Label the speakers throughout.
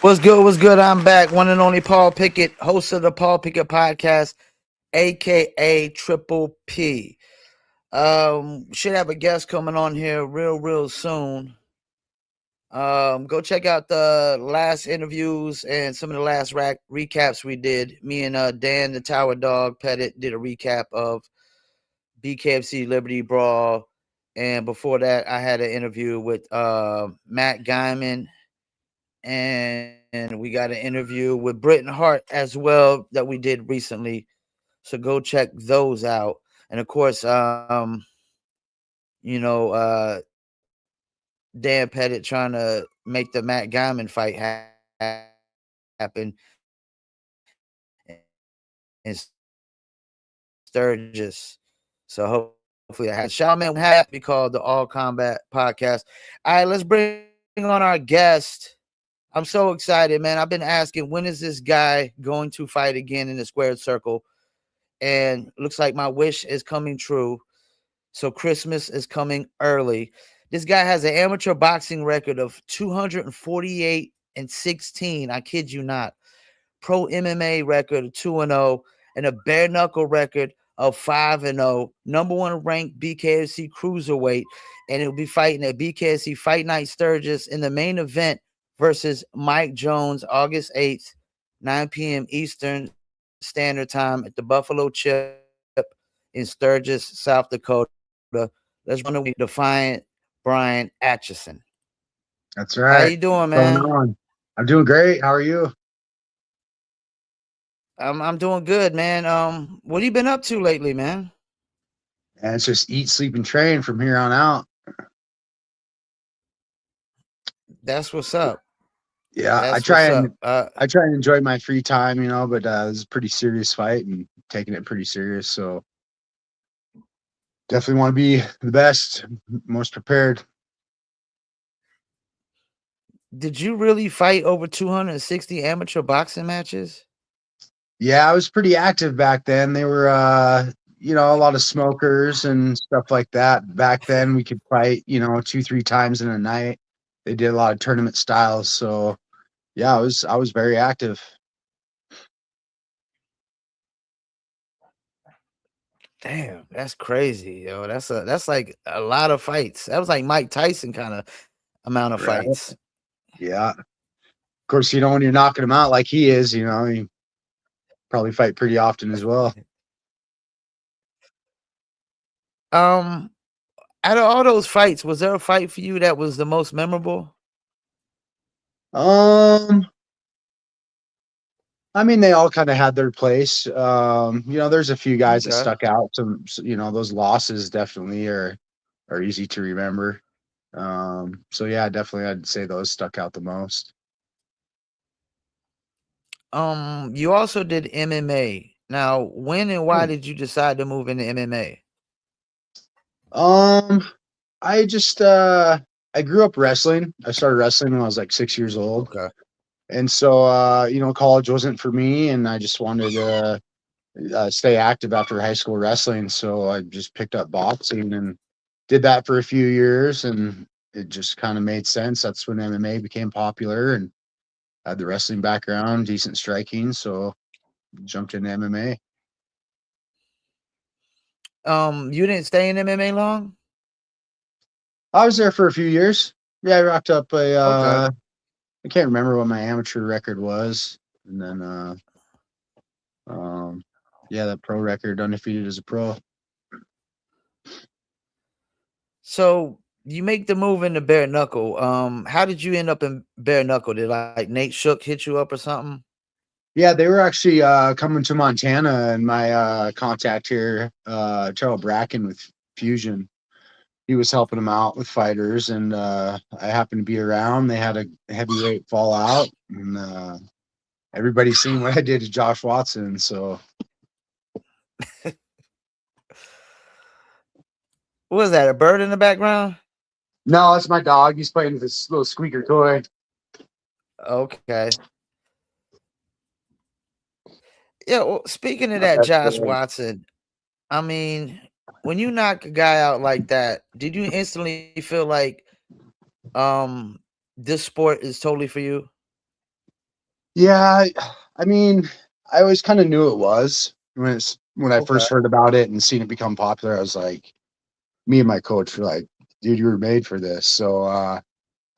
Speaker 1: What's good? What's good? I'm back. One and only Paul Pickett, host of the Paul Pickett Podcast, aka Triple P. Should have a guest coming on here real soon. Go check out the last interviews and some of the last recaps we did. Me and Dan the Tower Dog Pettit did a recap of BKFC Liberty Brawl, and before that, I had an interview with Matt Guyman. And we got an interview with Bryant as well that we did recently. So go check those out. And of course, you know, Dan Pettit trying to make the Matt Guyman fight happen in Sturgis. So hopefully that happens. Shaman happy called the All Combat Podcast. All right, let's bring on our guest. I'm so excited, man. I've been asking, when is this guy going to fight again in the squared circle? And looks like my wish is coming true. So Christmas is coming early. This guy has an amateur boxing record of 248-16. I kid you not. Pro MMA record of 2-0 and a bare knuckle record of 5-0. Number one ranked BKFC cruiserweight, and he'll be fighting at BKFC Fight Night Sturgis in the main event versus Mike Jones, August 8th, 9 p.m. Eastern Standard Time at the Buffalo Chip in Sturgis, South Dakota. Let's run away. Defiant Bryant Acheson.
Speaker 2: That's right.
Speaker 1: How you doing,
Speaker 2: What's
Speaker 1: man?
Speaker 2: going on? I'm doing great. How are you?
Speaker 1: I'm doing good, man. What have you been up to lately, man?
Speaker 2: And it's just eat, sleep, and train from here on out.
Speaker 1: That's what's up.
Speaker 2: Yeah, I
Speaker 1: That's
Speaker 2: try
Speaker 1: what's
Speaker 2: and
Speaker 1: up.
Speaker 2: I try and enjoy my free time, but this is a pretty serious fight and taking it pretty serious. So definitely want to be the best, most prepared.
Speaker 1: Did you really fight over 260 amateur boxing matches?
Speaker 2: Yeah, I was pretty active back then. They were a lot of smokers and stuff like that. Back then we could fight, 2, 3 times in a night. They did a lot of tournament styles. So yeah, I was very active.
Speaker 1: Damn, that's crazy, yo. That's like a lot of fights. That was like Mike Tyson kind of amount of
Speaker 2: Right.
Speaker 1: fights.
Speaker 2: Yeah. Of course, when you're knocking him out like he is, you probably fight pretty often as well.
Speaker 1: Um, Out of all those fights, was there a fight for you that was the most memorable?
Speaker 2: Um, I mean, they all kind of had their place. There's a few guys that
Speaker 1: Okay.
Speaker 2: stuck out. Those losses definitely are easy to remember. So yeah, definitely I'd say those stuck out the most.
Speaker 1: You also did MMA. Now, when and why
Speaker 2: Hmm.
Speaker 1: did you decide to move into MMA?
Speaker 2: Um, I grew up wrestling. I started wrestling when I was like 6 years old.
Speaker 1: Okay.
Speaker 2: And so, college wasn't for me, and I just wanted to stay active after high school wrestling. So I just picked up boxing and did that for a few years, and it just kind of made sense. That's when MMA became popular, and I had the wrestling background, decent striking, so jumped into MMA.
Speaker 1: You didn't stay in MMA long?
Speaker 2: I was there for a few years. Yeah, I rocked up
Speaker 1: Okay.
Speaker 2: I can't remember what my amateur record was, and then um, yeah, that pro record, undefeated as a pro.
Speaker 1: So you make the move into bare knuckle. How did you end up in bare knuckle? Did like Nate Shook hit you up or something?
Speaker 2: Yeah, they were actually coming to Montana, and my contact here, Charles Bracken with Fusion, he was helping them out with fighters, and I happened to be around. They had a heavyweight fallout, and everybody's seen what I did to Josh Watson. So
Speaker 1: What was that? A bird in the background?
Speaker 2: no, that's my dog. He's playing with this little squeaker toy.
Speaker 1: Okay. Yeah. Well, speaking of
Speaker 2: Not
Speaker 1: that,
Speaker 2: that
Speaker 1: Josh
Speaker 2: toy.
Speaker 1: Watson. I mean, when you knock a guy out like that, did you instantly feel like um this sport is totally for you?
Speaker 2: Yeah, I mean, I always kind of knew it was when I
Speaker 1: Okay.
Speaker 2: first heard about it and seen it become popular. I was like, me and my coach were like, dude, you were made for this. So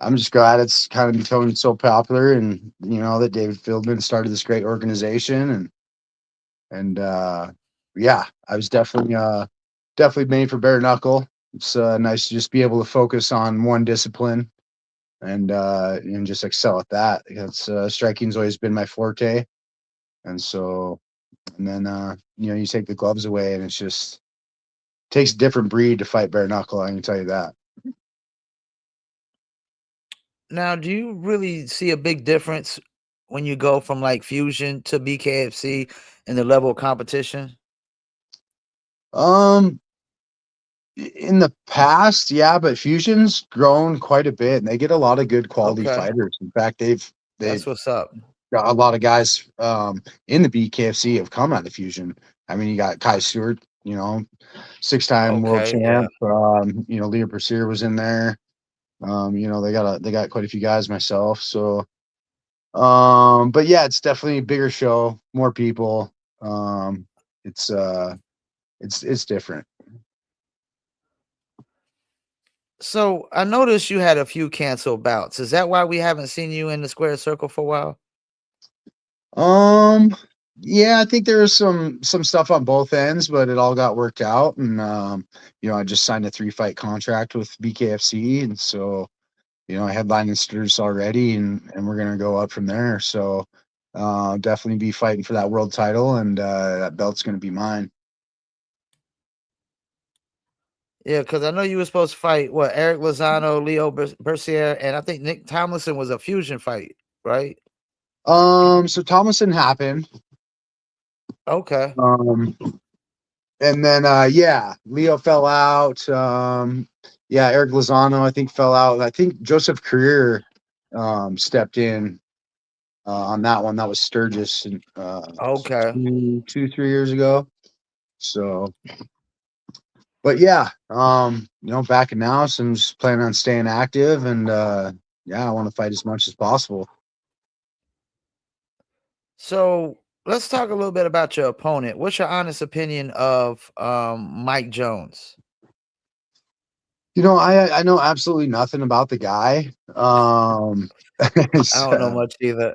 Speaker 2: I'm just glad it's kind of becoming so popular, and that David Fieldman started this great organization, and yeah, I was definitely made for bare knuckle. It's nice to just be able to focus on one discipline and just excel at that. Because striking's always been my forte, and so and then you take the gloves away, and it's just takes a different breed to fight bare knuckle. I can tell you that.
Speaker 1: Now, do you really see a big difference when you go from like Fusion to BKFC in the level of competition?
Speaker 2: Um, in the past, yeah, but Fusion's grown quite a bit, and they get a lot of good quality
Speaker 1: Okay,
Speaker 2: fighters. In fact, they've
Speaker 1: that's what's up.
Speaker 2: got a lot of guys in the BKFC have come out of Fusion. I mean, you got Kai Stewart, 6-time world
Speaker 1: Okay, yeah.
Speaker 2: champ. Leah Pursier was in there. They got quite a few guys myself. So, but yeah, it's definitely a bigger show, more people. Um, it's it's different.
Speaker 1: So I noticed you had a few canceled bouts. Is that why we haven't seen you in the square circle for a while?
Speaker 2: Um, yeah, I think there was some stuff on both ends, but it all got worked out, and I just signed a 3-fight contract with BKFC, and so I headline in Sturgis already, and we're gonna go up from there. So definitely be fighting for that world title, and that belt's gonna be mine.
Speaker 1: Yeah, because I know you were supposed to fight what Eric Lozano, Leo Bercier, and I think Nick Tomlinson was a fusion fight, right?
Speaker 2: So Thomason happened.
Speaker 1: Okay,
Speaker 2: Um, and then yeah, Leo fell out. Yeah, Eric Lozano I think fell out. I think Joseph Career stepped in on that one. That was Sturgis
Speaker 1: okay.
Speaker 2: 3 years ago. So, but yeah, back in now, so I'm just planning on staying active, and yeah, I want to fight as much as possible.
Speaker 1: So let's talk a little bit about your opponent. What's your honest opinion of Mike Jones?
Speaker 2: I know absolutely nothing about the guy.
Speaker 1: I don't know
Speaker 2: So
Speaker 1: much either.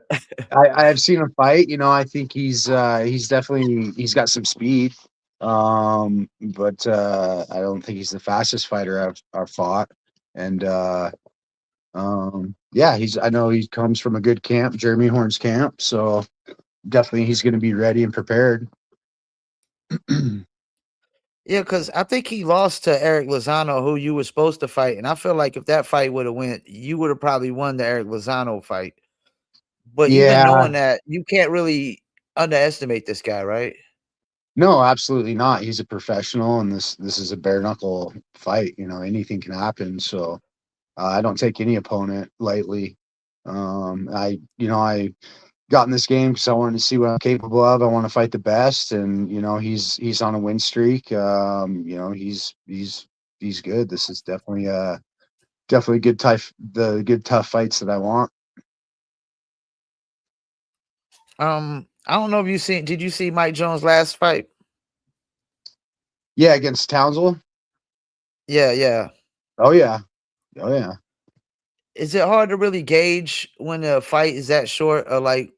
Speaker 2: I have seen him fight. I think he's definitely he's got some speed. But I don't think he's the fastest fighter I've fought. And yeah, I know he comes from a good camp, Jeremy Horn's camp. So definitely he's going to be ready and prepared.
Speaker 1: Yeah, because I think he lost to Eric Lozano, who you were supposed to fight, and I feel like if that fight would have went, you would have probably won the Eric Lozano fight. But even
Speaker 2: Yeah,
Speaker 1: knowing that, you can't really underestimate this guy, right?
Speaker 2: no, absolutely not. He's a professional, and this is a bare knuckle fight. Anything can happen. So I don't take any opponent lightly. I got in this game because I wanted to see what I'm capable of. I want to fight the best, and he's on a win streak. He's good. This is definitely good tough fights that I want.
Speaker 1: I don't know if you seen. Did you see Mike Jones' last fight?
Speaker 2: Yeah, against Townsville.
Speaker 1: Yeah, yeah.
Speaker 2: Oh yeah, oh yeah.
Speaker 1: Is it hard to really gauge when a fight is that short, or like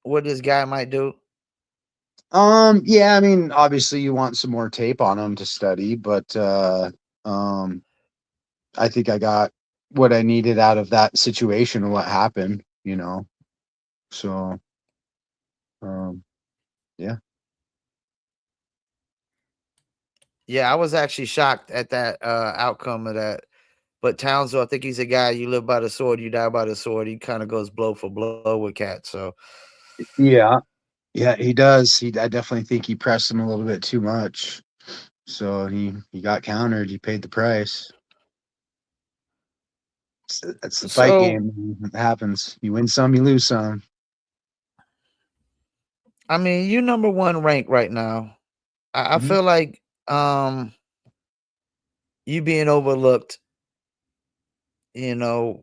Speaker 1: what this guy might do?
Speaker 2: Yeah. I mean, obviously, you want some more tape on him to study, but um, I think I got what I needed out of that situation and what happened. So um, yeah.
Speaker 1: Yeah, I was actually shocked at that outcome of that. But Townsend, I think he's a guy you live by the sword, you die by the sword. He kind of goes blow for blow with Cat. So
Speaker 2: Yeah. Yeah, he does. I definitely think he pressed him a little bit too much. So he got countered. He paid the price. That's the fight
Speaker 1: so
Speaker 2: game. It happens. You win some, you lose some.
Speaker 1: I mean, you number one rank right now. I
Speaker 2: Mhm.
Speaker 1: feel like you being overlooked, you know.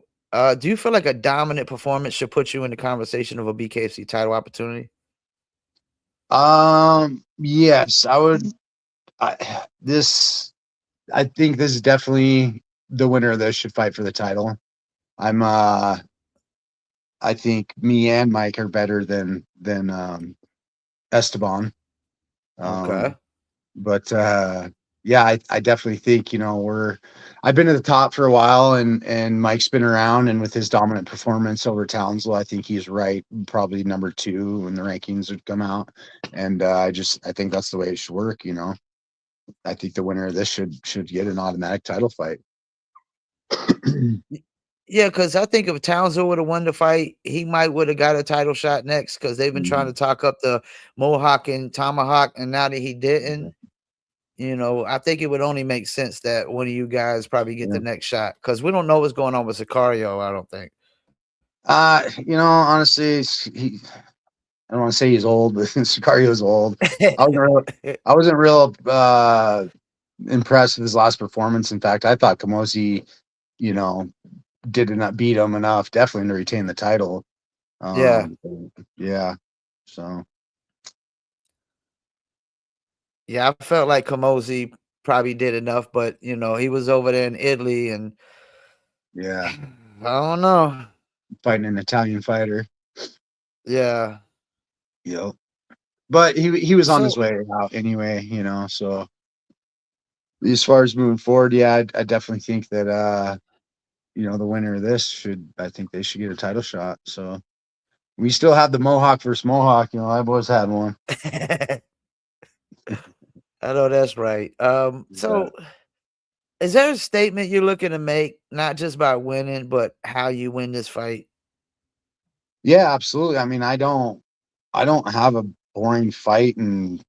Speaker 1: Do you feel like a dominant performance should put you in the conversation of a BKFC title opportunity?
Speaker 2: Yes, I would. This, I think this is definitely the winner of this should fight for the title. I'm, I think me and Mike are better than Esteban.
Speaker 1: Okay.
Speaker 2: Um, but yeah, I definitely think I've been at the top for a while, and Mike's been around, and with his dominant performance over Townsville, I think he's right, probably number two when the rankings would come out, and I think that's the way it should work. I think the winner of this should get an automatic title fight.
Speaker 1: Yeah, because I think if Townsend would have won the fight, he might would have got a title shot next because they've been trying to talk up the Mohawk and Tomahawk, and now that he didn't, I think it would only make sense that one of you guys probably get
Speaker 2: Yeah.
Speaker 1: the next shot because we don't know what's going on with Sicario. I don't think.
Speaker 2: Honestly, I don't want to say he's old, but Sicario's old. I wasn't real, I wasn't real impressed with his last performance. In fact, I thought Kamosi, you know, did not beat him enough, definitely to retain the title.
Speaker 1: Yeah,
Speaker 2: Um, yeah. So
Speaker 1: yeah, I felt like Kamosi probably did enough, but he was over there in Italy, and
Speaker 2: yeah,
Speaker 1: I don't know.
Speaker 2: fighting an Italian fighter.
Speaker 1: Yeah.
Speaker 2: Yep. But he was on his
Speaker 1: So
Speaker 2: way out anyway. So as far as moving forward, yeah, I definitely think that the winner of this I think they should get a title shot. So we still have the Mohawk versus Mohawk. I've always had one.
Speaker 1: I know that's right.
Speaker 2: Yeah.
Speaker 1: So is there a statement you're looking to make, not just by winning, but how you win this fight?
Speaker 2: Yeah, absolutely. I mean, I don't have a boring fight in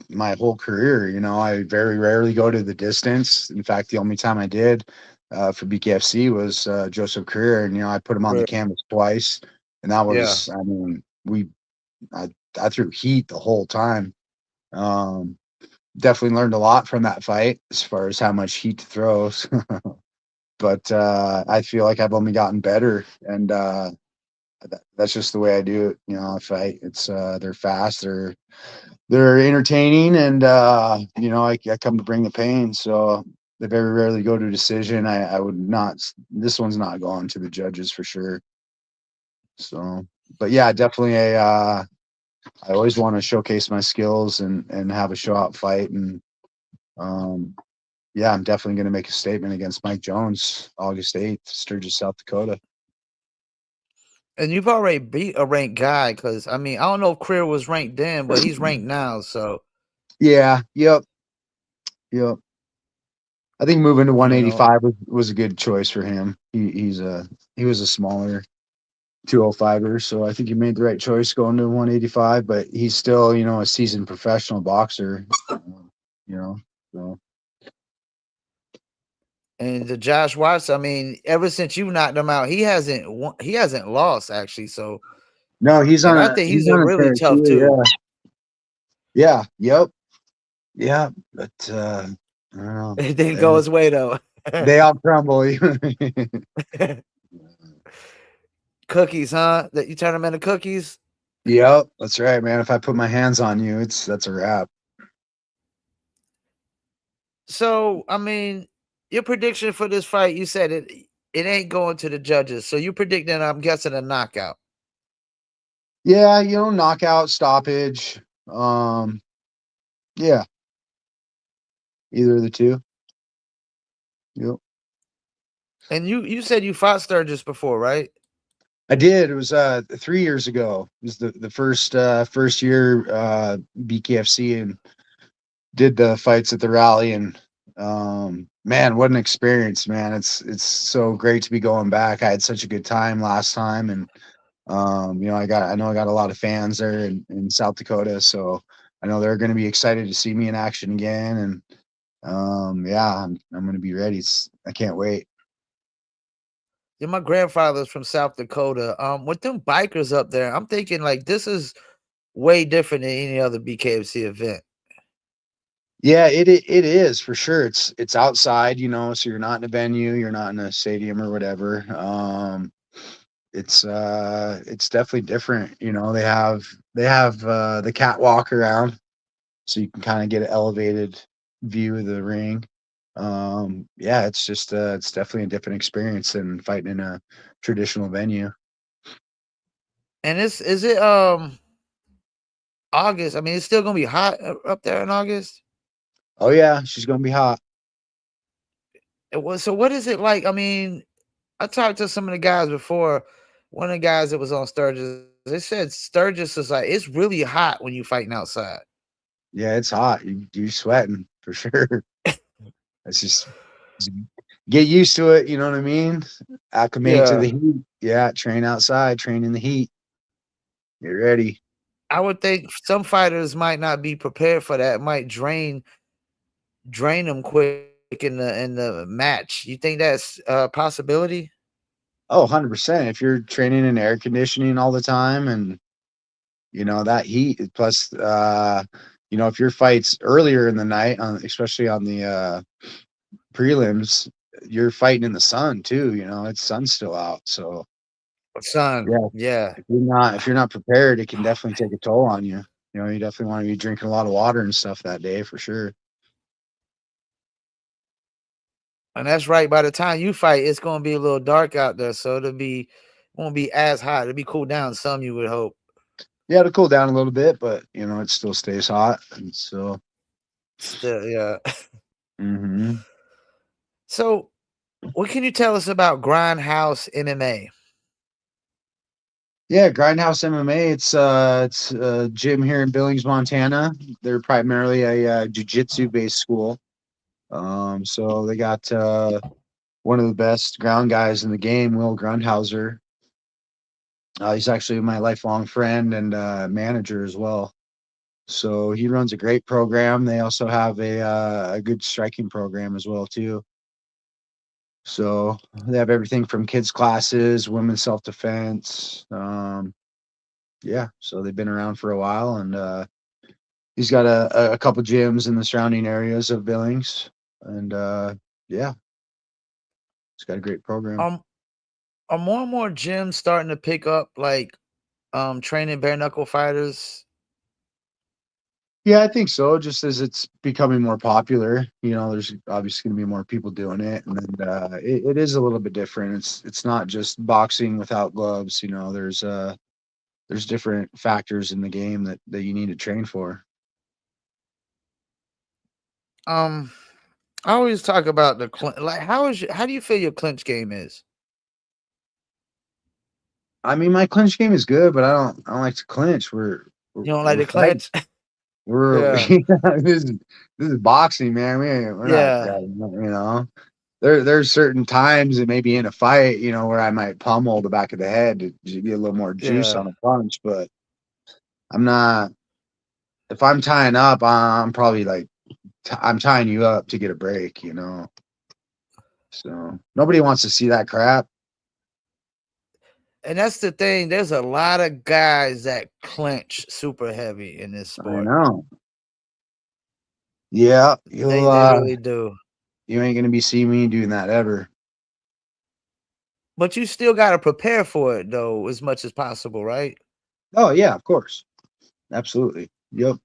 Speaker 2: my whole career. I very rarely go to the distance. In fact, the only time I did for BKFC was Joseph Career, and I put him on the
Speaker 1: Right.
Speaker 2: canvas twice, and that
Speaker 1: Yeah.
Speaker 2: was, I mean, I, I threw heat the whole time. Um, Definitely learned a lot from that fight as far as how much heat to throw. But I feel like I've only gotten better, and that's just the way I do it. Fight. It's they're fast, they're entertaining, and I come to bring the pain. So they very rarely go to a decision. I would not. This one's not going to the judges for sure. So, but yeah, definitely I always want to showcase my skills and have a show out fight, and um, yeah, I'm definitely going to make a statement against Mike Jones August 8th, Sturgis, South Dakota.
Speaker 1: And you've already beat a ranked guy because, I mean, I don't know if Creer was ranked then, but he's ranked now. So,
Speaker 2: Yeah. Yep. Yep. I think moving to
Speaker 1: you know,
Speaker 2: 185 was a good choice for him. He was a smaller 205er, so I think he made the right choice going to 185. But he's still, a seasoned professional boxer. You know, so
Speaker 1: and the Josh Watts, I mean, ever since you knocked him out, he hasn't lost actually. So,
Speaker 2: no, he's
Speaker 1: and
Speaker 2: on
Speaker 1: I
Speaker 2: a
Speaker 1: think
Speaker 2: he's
Speaker 1: he's a
Speaker 2: on a
Speaker 1: really
Speaker 2: tear
Speaker 1: tough
Speaker 2: too.
Speaker 1: too.
Speaker 2: Yeah. Yep. Yeah. But I don't know.
Speaker 1: It didn't go his way though.
Speaker 2: They all crumble.
Speaker 1: Cookies, huh? That you turn them into cookies.
Speaker 2: Yep, that's right, man. If I put my hands on you, that's a wrap.
Speaker 1: So, I mean, your prediction for this fight, you said it ain't going to the judges. So you predicting, I'm guessing, a knockout.
Speaker 2: Yeah, knockout, stoppage. Yeah, either of the two. Yep.
Speaker 1: And you said you fought Sturgis before, right?
Speaker 2: I did. It was 3 years ago. It was the first year BKFC, and did the fights at the rally, and man, what an experience, man. It's so great to be going back. I had such a good time last time, and I know I got a lot of fans there in South Dakota, so I know they're going to be excited to see me in action again, and yeah, I'm going to be ready. I can't wait.
Speaker 1: Yeah, my grandfather's from South Dakota. With them bikers up there, I'm thinking like this is way different than any other BKFC event.
Speaker 2: Yeah, it is for sure. It's outside, so you're not in a venue, you're not in a stadium or whatever. it's definitely different. You know, they have the catwalk around, so you can kind of get an elevated view of the ring. Yeah, it's just it's definitely a different experience than fighting in a traditional venue.
Speaker 1: And is it August? I mean, it's still gonna be hot up there in August.
Speaker 2: Oh yeah, she's gonna be hot.
Speaker 1: It was, so what is it like? I mean, I talked to some of the guys before. One of the guys that was on Sturgis, they said Sturgis is like it's really hot when you fighting outside.
Speaker 2: Yeah, it's hot. You're sweating for sure. It's just get used to it. You know what I mean? Acclimate to
Speaker 1: Yeah,
Speaker 2: the heat. Yeah, train outside, train in the heat. Get ready.
Speaker 1: I would think some fighters might not be prepared for that. It might drain them quick in the match. You think that's a possibility?
Speaker 2: Oh, 100%. If you're training in air conditioning all the time and that heat plus if your fights earlier in the night especially on the prelims, you're fighting in the sun too, it's sun's still out. So
Speaker 1: Son,
Speaker 2: yeah,
Speaker 1: yeah.
Speaker 2: if you're not prepared, it can definitely take a toll on you. You definitely want to be drinking a lot of water and stuff that day for sure.
Speaker 1: And that's right. By the time you fight, it's gonna be a little dark out there, so won't be as hot. It'll be cooled down some, you would hope.
Speaker 2: Yeah, it'll cool down a little bit, but it still stays hot. And so
Speaker 1: Still, yeah.
Speaker 2: hmm
Speaker 1: So, what can you tell us about Grindhouse MMA?
Speaker 2: yeah, Grindhouse MMA. It's a gym here in Billings, Montana. They're primarily a jiu-jitsu based school. So they got one of the best ground guys in the game, Will Grundhauser. He's actually my lifelong friend and manager as well. So he runs a great program. They also have a good striking program as well too. So they have everything from kids classes, women's self defense. Yeah, so they've been around for a while, and he's got a couple gyms in the surrounding areas of Billings, and yeah, he's got a great program.
Speaker 1: Um, are more and more gyms starting to pick up like training bare knuckle fighters?
Speaker 2: Yeah, I think so. Just as it's becoming more popular, there's obviously going to be more people doing it, and then it is a little bit different. It's not just boxing without gloves. There's different factors in the game that you need to train for.
Speaker 1: Um, I always talk about like how do you feel your clinch game is?
Speaker 2: I mean, my clinch game is good, but I don't like to clinch. We're,
Speaker 1: You don't like
Speaker 2: we're
Speaker 1: to
Speaker 2: fighting.
Speaker 1: clinch?
Speaker 2: We're
Speaker 1: Yeah,
Speaker 2: this is boxing, man. We're not,
Speaker 1: yeah,
Speaker 2: There's certain times it may be in a fight, where I might pummel the back of the head to get a little more juice
Speaker 1: yeah.
Speaker 2: on a punch, but I'm not. If I'm tying up, I'm probably like I'm tying you up to get a break. So nobody wants to see that crap.
Speaker 1: And that's the thing. There's a lot of guys that clinch super heavy in this
Speaker 2: I
Speaker 1: sport.
Speaker 2: know. Yeah,
Speaker 1: They really do.
Speaker 2: you ain't gonna be seeing me doing that ever.
Speaker 1: But you still got to prepare for it though, as much as possible, right?
Speaker 2: Oh yeah, of course, absolutely. Yep.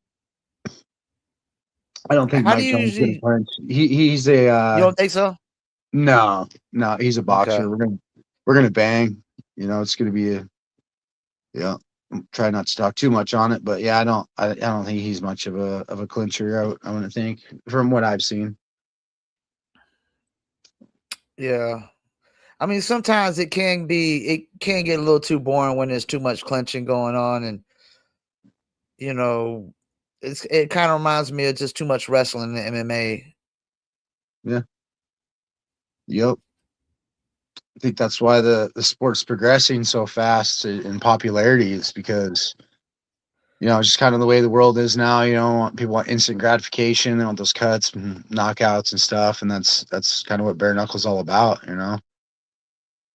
Speaker 2: I don't think
Speaker 1: How do
Speaker 2: Mike
Speaker 1: you
Speaker 2: Jones is gonna
Speaker 1: usually?
Speaker 2: punch. He's a
Speaker 1: You don't think so?
Speaker 2: no, he's a
Speaker 1: Okay.
Speaker 2: boxer. We're gonna bang. It's gonna be a yeah. Try not to talk too much on it, but yeah, I don't think he's much of a clincher. I wouldn't think from what I've seen.
Speaker 1: Yeah. I mean, sometimes it can get a little too boring when there's too much clenching going on, and you know, it kind of reminds me of just too much wrestling in MMA.
Speaker 2: Yeah. Yep. I think that's why the sport's progressing so fast in popularity. It's because just kind of the way the world is now. People want instant gratification. They want those cuts and knockouts and stuff, and that's kind of what bare knuckles all about.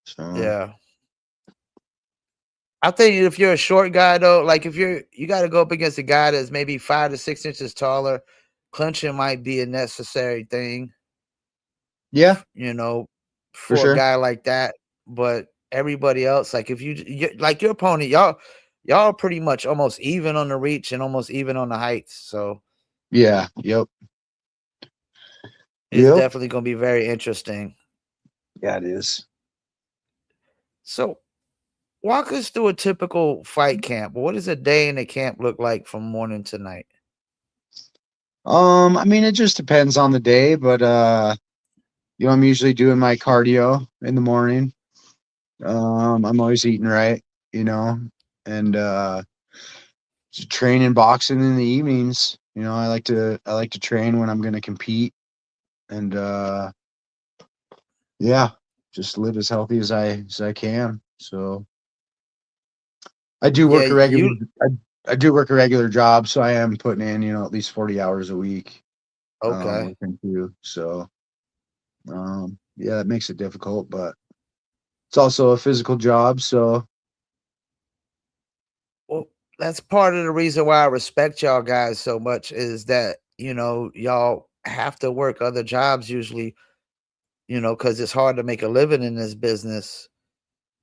Speaker 2: So
Speaker 1: Yeah. I think if you're a short guy though, like if you got to go up against a guy that's maybe 5 to 6 inches taller, clinching might be a necessary thing,
Speaker 2: yeah,
Speaker 1: you know,
Speaker 2: for
Speaker 1: for a
Speaker 2: sure.
Speaker 1: guy like that. But everybody else. Like if like your opponent, y'all are pretty much almost even on the reach and almost even on the heights. So
Speaker 2: Yeah. Yep.
Speaker 1: it's
Speaker 2: Yep.
Speaker 1: definitely going to be very interesting.
Speaker 2: Yeah, it is.
Speaker 1: So walk us through a typical fight camp. What does a day in the camp look like from morning to night?
Speaker 2: I mean, it just depends on the day, but I'm usually doing my cardio in the morning. I'm always eating right, you know, and training boxing in the evenings. I like to train when I'm going to compete, and yeah, just live as healthy as I can. So I do
Speaker 1: Yeah,
Speaker 2: work a regular I, I do work a regular job, so I am putting in, at least 40 hours a week,
Speaker 1: okay.
Speaker 2: working too. So yeah, that makes it difficult, but it's also a physical job. So
Speaker 1: Well, that's part of the reason why I respect y'all guys so much is that, y'all have to work other jobs usually, because it's hard to make a living in this business.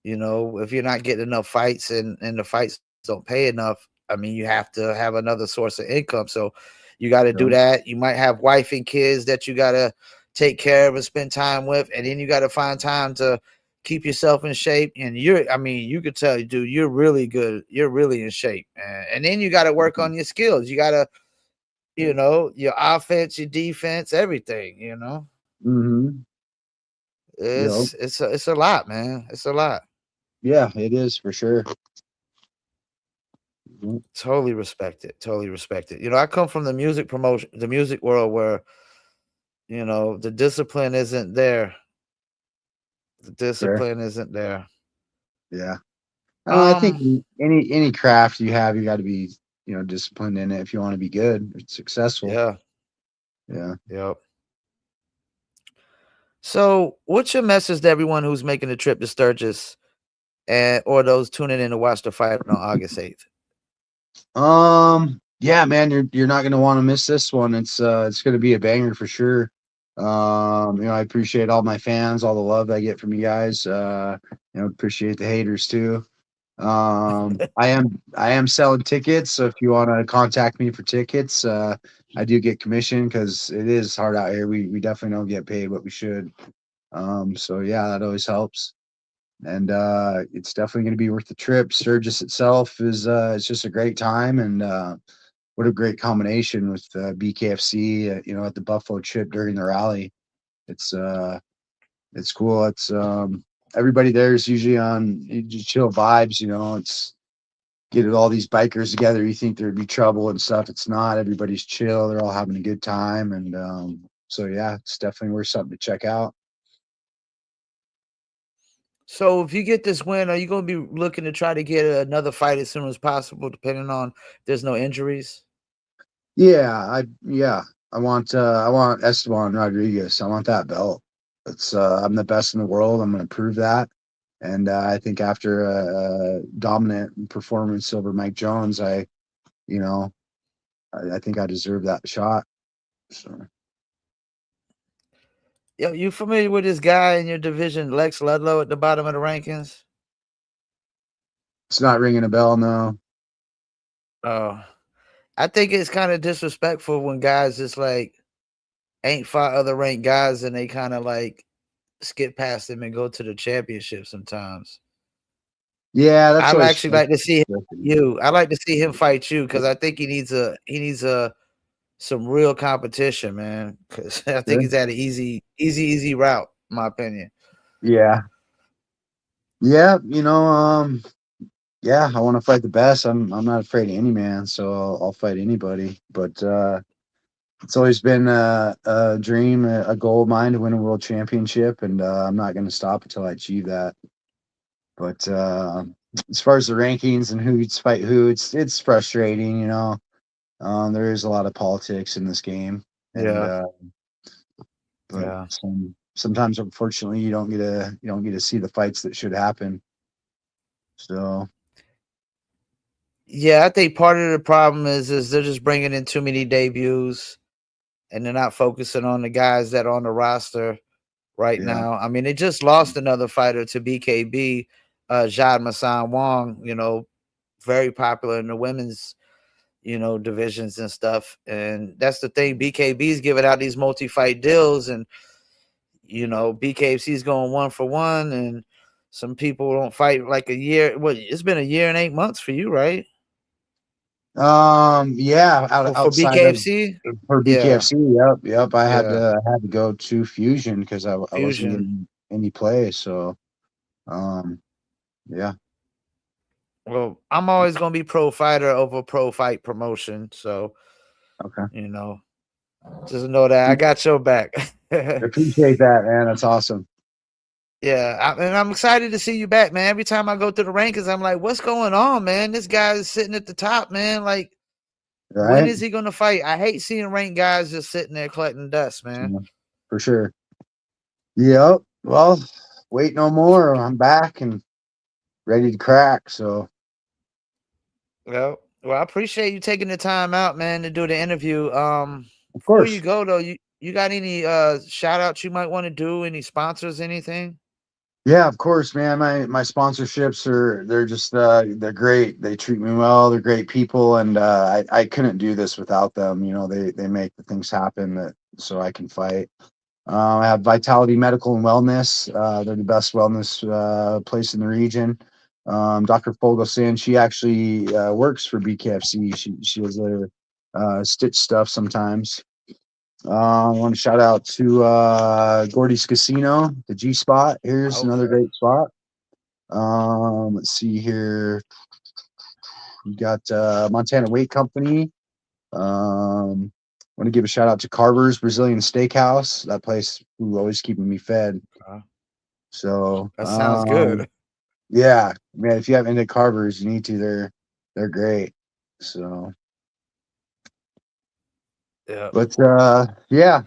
Speaker 1: If you're not getting enough fights and the fights don't pay enough, I mean, you have to have another source of income. So you got to do
Speaker 2: yeah.
Speaker 1: that. You might have wife and kids that you got to take care of and spend time with. And then you got to find time to keep yourself in shape. And I mean, you could tell, dude, you're really good. You're really in shape, man. And then you got to work on your skills. You got to, your offense, your defense, everything.
Speaker 2: Mm-hmm. Yep.
Speaker 1: It's a lot, man. It's a lot.
Speaker 2: Yeah, it is for sure. Mhm.
Speaker 1: Totally respect it. Totally respect it. I come from the music world where, the discipline isn't there. The
Speaker 2: Sure.
Speaker 1: discipline isn't there.
Speaker 2: Yeah. I mean, I think
Speaker 1: Um,
Speaker 2: any craft you have, you got to be, disciplined in it if you want to be good or successful.
Speaker 1: yeah,
Speaker 2: Yeah.
Speaker 1: yep. So, what's your message to everyone who's making the trip to Sturgis and or those tuning in to watch the fight on August 8th?
Speaker 2: Yeah, man, you're not gonna want to miss this one. It's gonna be a banger for sure. I appreciate all my fans, all the love I get from you guys. Appreciate the haters too. I am selling tickets, so if you want to contact me for tickets, I do get commission because it is hard out here. We definitely don't get paid what we should. So yeah, that always helps. And it's definitely going to be worth the trip. Sturgis itself is it's just a great time, and what a great combination with BKFC. At the Buffalo Chip during the rally. It's cool. It's everybody there is usually on just chill vibes. It's get all these bikers together. You think there'd be trouble and stuff. It's not. Everybody's chill. They're all having a good time, and so yeah, it's definitely worth something to check out.
Speaker 1: So, if you get this win, are you going to be looking to try to get another fight as soon as possible, depending on if there's no injuries?
Speaker 2: Yeah, I want Esteban Rodriguez. I want that belt. I'm the best in the world. I'm going to prove that. And I think after a dominant performance over Mike Jones, you know, I think I deserve that shot. So
Speaker 1: Yo, you familiar with this guy in your division, Lex Ludlow, at the bottom of the rankings?
Speaker 2: it's not ringing a bell, no.
Speaker 1: Oh, I think it's kind of disrespectful when guys just like ain't fought other ranked guys and they kind of like skip past them and go to the championship sometimes.
Speaker 2: Yeah, that's
Speaker 1: I'd
Speaker 2: always
Speaker 1: actually like to see
Speaker 2: frustrating.
Speaker 1: you. I like to see him fight you because I think he needs a some real competition, man. Because I think
Speaker 2: Sure.
Speaker 1: he's had an easy route, in my opinion.
Speaker 2: Yeah, yeah. Yeah, I want to fight the best. I'm not afraid of any man, so I'll fight anybody. But it's always been a dream, a goal of mine to win a world championship, and I'm not going to stop until I achieve that. But as far as the rankings and who's fight who, it's frustrating. There is a lot of politics in this game, and
Speaker 1: Yeah,
Speaker 2: but
Speaker 1: yeah,
Speaker 2: sometimes, unfortunately, you don't get to see the fights that should happen. So
Speaker 1: yeah. I think part of the problem is they're just bringing in too many debuts and they're not focusing on the guys that are on the roster right
Speaker 2: Yeah.
Speaker 1: now. I mean, they just lost another fighter to BKB, Jad Masan Wong, very popular in the women's, divisions and stuff. And that's the thing. BKB's giving out these multi-fight deals, and BKFC's going 1 for 1, and some people don't fight like a year. Well, it's been a year and 8 months for you, right?
Speaker 2: Yeah,
Speaker 1: For
Speaker 2: outside of
Speaker 1: BKFC?
Speaker 2: for
Speaker 1: Yeah,
Speaker 2: BKFC, yep. I had
Speaker 1: yeah.
Speaker 2: to go to Fusion because I wasn't
Speaker 1: Fusion.
Speaker 2: getting any play. So, um, yeah,
Speaker 1: Well, I'm always gonna be pro fighter over pro fight promotion. So,
Speaker 2: okay.
Speaker 1: you know, just know that I got your back.
Speaker 2: Appreciate that, man. That's awesome.
Speaker 1: Yeah, and I'm excited to see you back, man. Every time I go through the rankings, I'm like, what's going on, man? This guy is sitting at the top, man. Like, when
Speaker 2: Right?
Speaker 1: is he gonna fight? I hate seeing ranked guys just sitting there collecting dust, man.
Speaker 2: So, for sure. Yep. Well, wait no more. I'm back and ready to crack. So,
Speaker 1: Well, I appreciate you taking the time out, man, to do the interview.
Speaker 2: of
Speaker 1: Before you
Speaker 2: course.
Speaker 1: go though, you got any shout outs you might want to do? Any sponsors, anything?
Speaker 2: Yeah, of course, man. My sponsorships they're just they're great. They treat me well. They're great people, and I couldn't do this without them. They make the things happen that so I can fight. I have Vitality Medical and Wellness. They're the best wellness place in the region. Dr. Fogelson, she actually works for BKFC. She has a stitch stuff sometimes. I want to shout out to Gordy's Casino, the G Spot. Here's another
Speaker 1: Okay.
Speaker 2: great spot. Let's see here. We got Montana Weight Company. Want to give a shout out to Carver's Brazilian Steakhouse. That place who always keeping me fed.
Speaker 1: Uh,
Speaker 2: So
Speaker 1: that sounds good.
Speaker 2: yeah, man. If you haven't been to Carver's, you need to. They're great. So,
Speaker 1: Yeah.
Speaker 2: but yeah.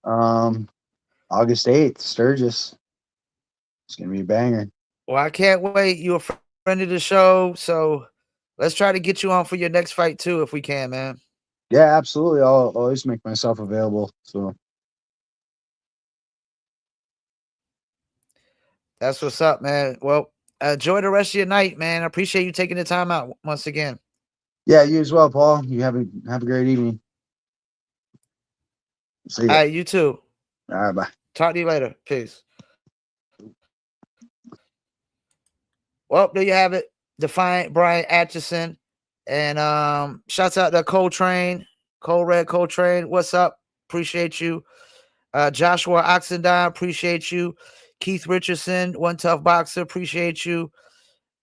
Speaker 2: Um, August 8th, Sturgis. It's gonna be a banger.
Speaker 1: Well, I can't wait. You're a friend of the show, so let's try to get you on for your next fight too, if we can, man.
Speaker 2: Yeah, absolutely. I'll always make myself available. So
Speaker 1: That's what's up, man. Well, enjoy the rest of your night, man. I appreciate you taking the time out once again.
Speaker 2: yeah, you as well, Paul. You have a great evening. See
Speaker 1: All
Speaker 2: ya.
Speaker 1: right, you too.
Speaker 2: All right, bye.
Speaker 1: Talk to you later. Peace. Well, there you have it. Defiant Bryant Acheson. And shouts out to Coltrane, Coltrane. What's up? Appreciate you. Joshua Oxendine, appreciate you. Keith Richardson, One Tough Boxer, appreciate you.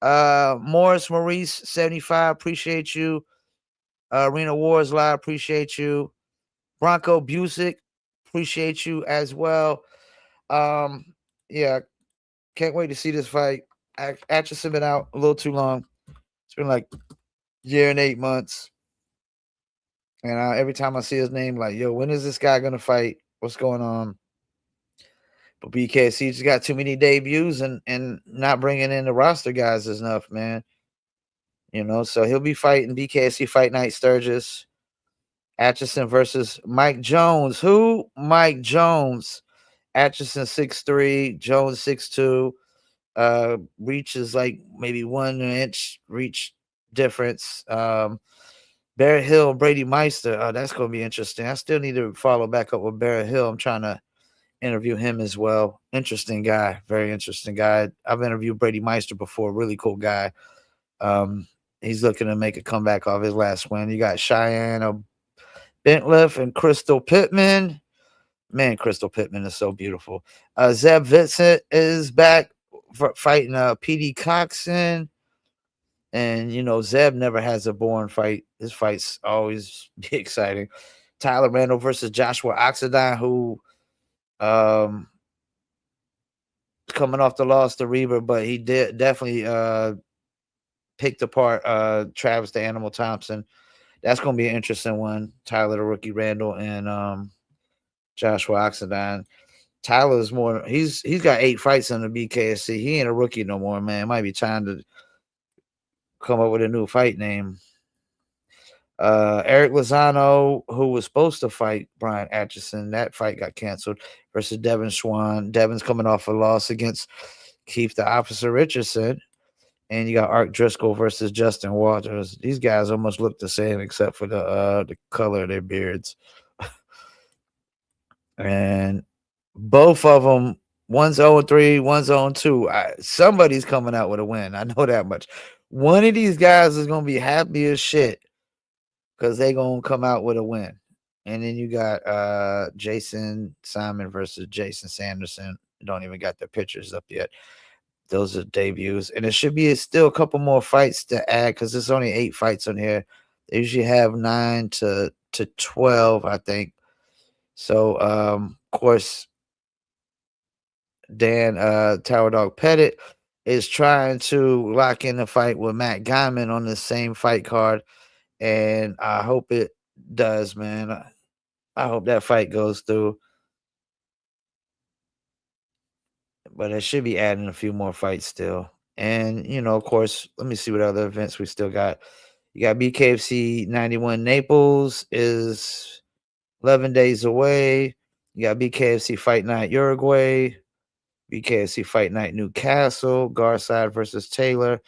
Speaker 1: Morris Maurice, 75, appreciate you. Arena Wars Live, appreciate you. Bronco Busick, appreciate you as well. Um, yeah, can't wait to see this fight. Atchison been out a little too long. It's been like year and 8 months. And every time I see his name, like, yo, when is this guy gonna fight? What's going on? But BKC just got too many debuts and not bringing in the roster guys enough, man. So he'll be fighting BKC Fight Night Sturgis. Atchison versus Mike Jones. Who? Mike Jones. Atchison 6'3", Jones 6'2". Reach is like maybe 1 inch reach difference. Barrett Hill, Brady Meister. Oh, that's gonna be interesting. I still need to follow back up with Barrett Hill. I'm trying to interview him as well. Interesting guy, very interesting guy. I've interviewed Brady Meister before, really cool guy. He's looking to make a comeback off his last win. You got Cheyenne Bentliff and Crystal Pittman. Man, Crystal Pittman is so beautiful. Zeb Vincent is back fighting PD Coxon. And Zeb never has a boring fight. His fights always be exciting. Tyler Randall versus Joshua Oxendine, who coming off the loss to Reber, but he did definitely picked apart Travis the Animal Thompson. That's gonna be an interesting one. Tyler the rookie Randall and Joshua Oxendine. Tyler's more he's got 8 fights in the BKSC. He ain't a rookie no more, man. It might be time to come up with a new fight name. Eric Lozano, who was supposed to fight Brian Acheson, that fight got canceled, versus Devin Schwan. Devin's coming off a loss against Keith the Officer Richardson. And you got Art Driscoll versus Justin Walters. These guys almost look the same except for the color of their beards. And both of them, one's 0-3, one's 0-2. Somebody's coming out with a win. I know that much. One of these guys is going to be happy as shit because they're going to come out with a win. And then you got Jason Simon versus Jason Sanderson. Don't even got their pictures up yet. Those are debuts. And it should be still a couple more fights to add because there's only 8 fights on here. They usually have 9 to 12, I think. So, of course, Dan Tower Dog Pettit is trying to lock in a fight with Matt Guyman on the same fight card. And I hope it does, man. I hope that fight goes through. But it should be adding a few more fights still. And, of course, let me see what other events we still got. You got BKFC 91 Naples is 11 days away. You got BKFC Fight Night Uruguay, BKFC Fight Night Newcastle, Garside versus Taylor.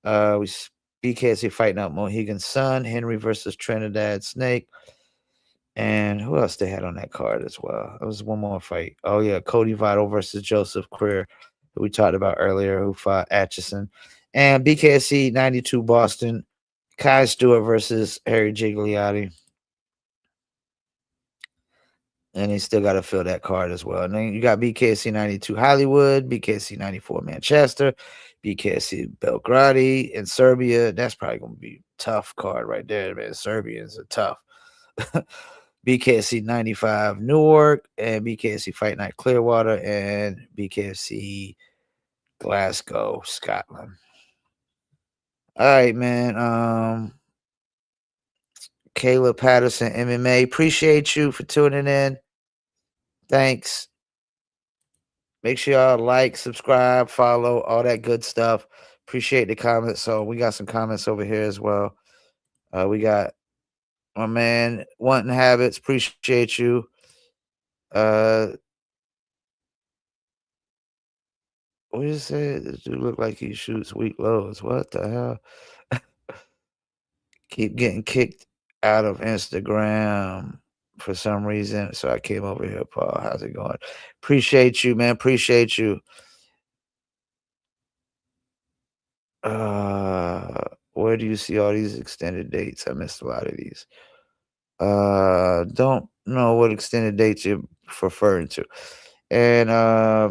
Speaker 1: BKFC Fight Night Mohegan Sun, Henry versus Trinidad Snake. And who else they had on that card as well? There was one more fight. Oh, yeah, Cody Votto versus Joseph Queer, who we talked about earlier, who fought Acheson. And BKFC 92 Boston, Kai Stewart versus Harry Gigliotti. And they still got to fill that card as well. And then you got BKFC 92 Hollywood, BKFC 94 Manchester, BKFC Belgrade in Serbia. That's probably going to be a tough card right there, man. Serbians are tough. BKFC 95 Newark, and BKFC Fight Night Clearwater, and BKFC Glasgow, Scotland. All right, man. Caleb Patterson, MMA. Appreciate you for tuning in. Thanks. Make sure y'all like, subscribe, follow, all that good stuff. Appreciate the comments. So we got some comments over here as well. We got my man Wanting Habits. Appreciate you. What did you say? This dude look like he shoots weak lows. What the hell? Keep getting kicked out of Instagram for some reason. So I came over here, Paul. How's it going? Appreciate you, man. Appreciate you. Where do you see all these extended dates? I missed a lot of these. Don't know what extended dates you're referring to. And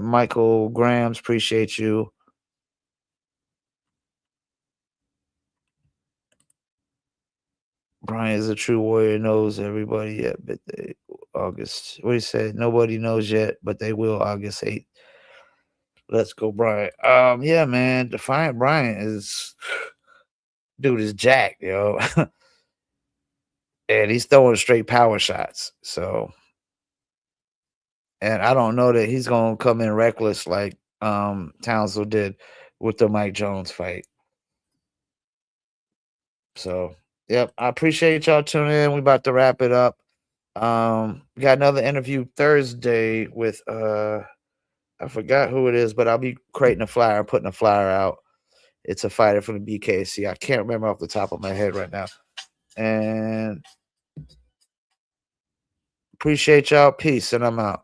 Speaker 1: Michael Grams, appreciate you. Bryant is a true warrior, knows everybody yet, but August. What he said, nobody knows yet, but they will August 8th. Let's go, Bryant. Yeah, man. Defiant Bryant is dude is jacked, yo. And he's throwing straight power shots. So, and I don't know that he's gonna come in reckless like Townsville did with the Mike Jones fight. So, yep, I appreciate y'all tuning in. We about to wrap it up. We got another interview Thursday with I forgot who it is, but I'll be creating a flyer, putting a flyer out. It's a fighter from the BKC. I can't remember off the top of my head right now. And appreciate y'all. Peace, and I'm out.